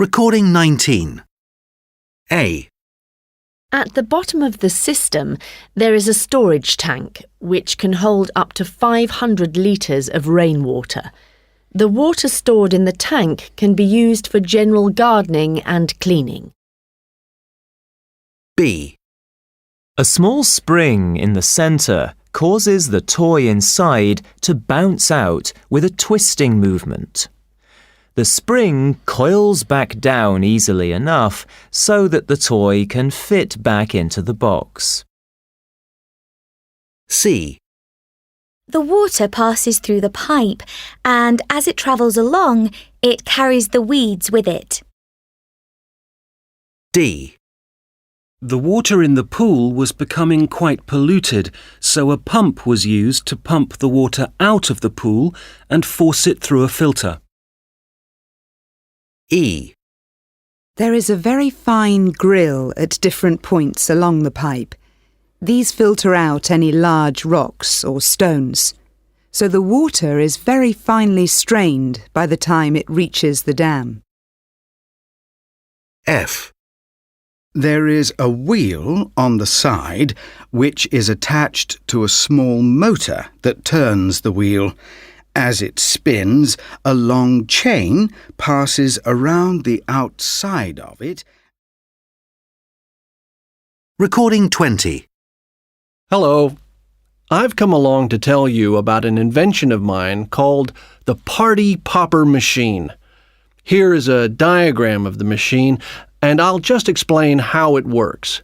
Recording 19. A. At the bottom of the system, there is a storage tank which can hold up to 500 litres of rainwater. The water stored in the tank can be used for general gardening and cleaning. B. A small spring in the centre causes the toy inside to bounce out with a twisting movement. The spring coils back down easily enough so that the toy can fit back into the box. C. The water passes through the pipe and as it travels along, it carries the weeds with it. D. The water in the pool was becoming quite polluted, so a pump was used to pump the water out of the pool and force it through a filter. E. There is a very fine grill at different points along the pipe. These filter out any large rocks or stones, so the water is very finely strained by the time it reaches the dam. F. There is a wheel on the side which is attached to a small motor that turns the wheel. As it spins, a long chain passes around the outside of it. Recording 20. Hello. I've come along to tell you about an invention of mine called the Party Popper Machine. Here is a diagram of the machine, and I'll just explain how it works.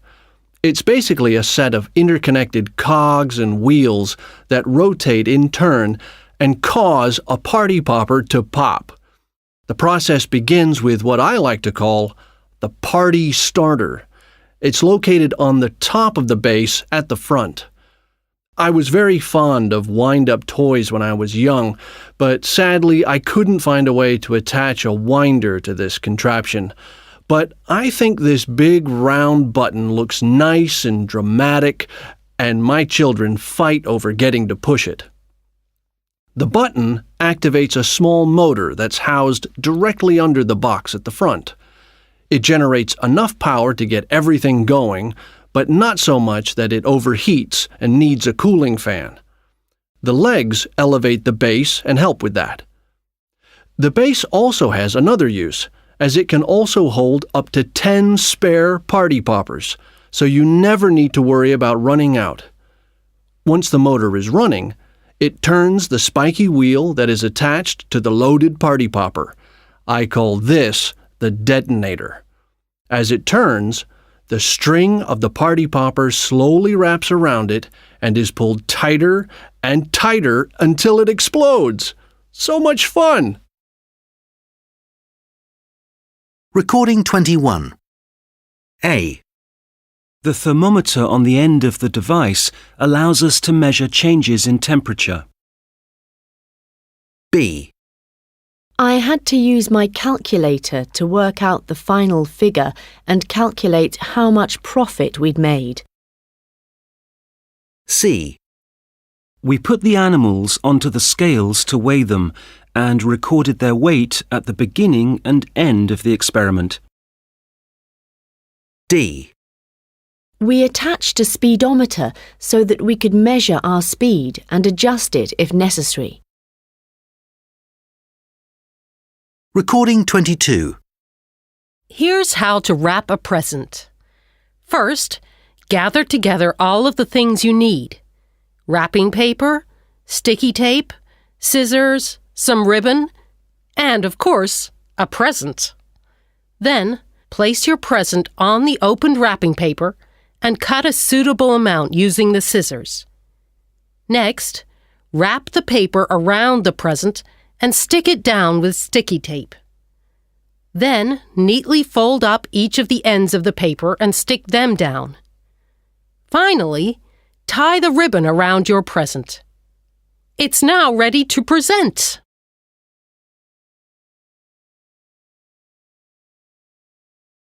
It's basically a set of interconnected cogs and wheels that rotate in turn and cause a party popper to pop. The process begins with what I like to call the party starter. It's located on the top of the base at the front. I was very fond of wind-up toys when I was young, but sadly I couldn't find a way to attach a winder to this contraption. But I think this big round button looks nice and dramatic, and my children fight over getting to push it. The button activates a small motor that's housed directly under the box at the front. It generates enough power to get everything going, but not so much that it overheats and needs a cooling fan. The legs elevate the base and help with that. The base also has another use, as it can also hold up to 10 spare party poppers, so you never need to worry about running out. Once the motor is running, it turns the spiky wheel that is attached to the loaded party popper. I call this the detonator. As it turns, the string of the party popper slowly wraps around it and is pulled tighter and tighter until it explodes. So much fun! Recording 21. A. The thermometer on the end of the device allows us to measure changes in temperature. B. I had to use my calculator to work out the final figure and calculate how much profit we'd made. C. We put the animals onto the scales to weigh them and recorded their weight at the beginning and end of the experiment. D. We attached a speedometer so that we could measure our speed and adjust it if necessary. Recording 22. Here's how to wrap a present. First, gather together all of the things you need: wrapping paper, sticky tape, scissors, some ribbon, and, of course, a present. Then, place your present on the opened wrapping paper and cut a suitable amount using the scissors. Next, wrap the paper around the present and stick it down with sticky tape. Then, neatly fold up each of the ends of the paper and stick them down. Finally, tie the ribbon around your present. It's now ready to present.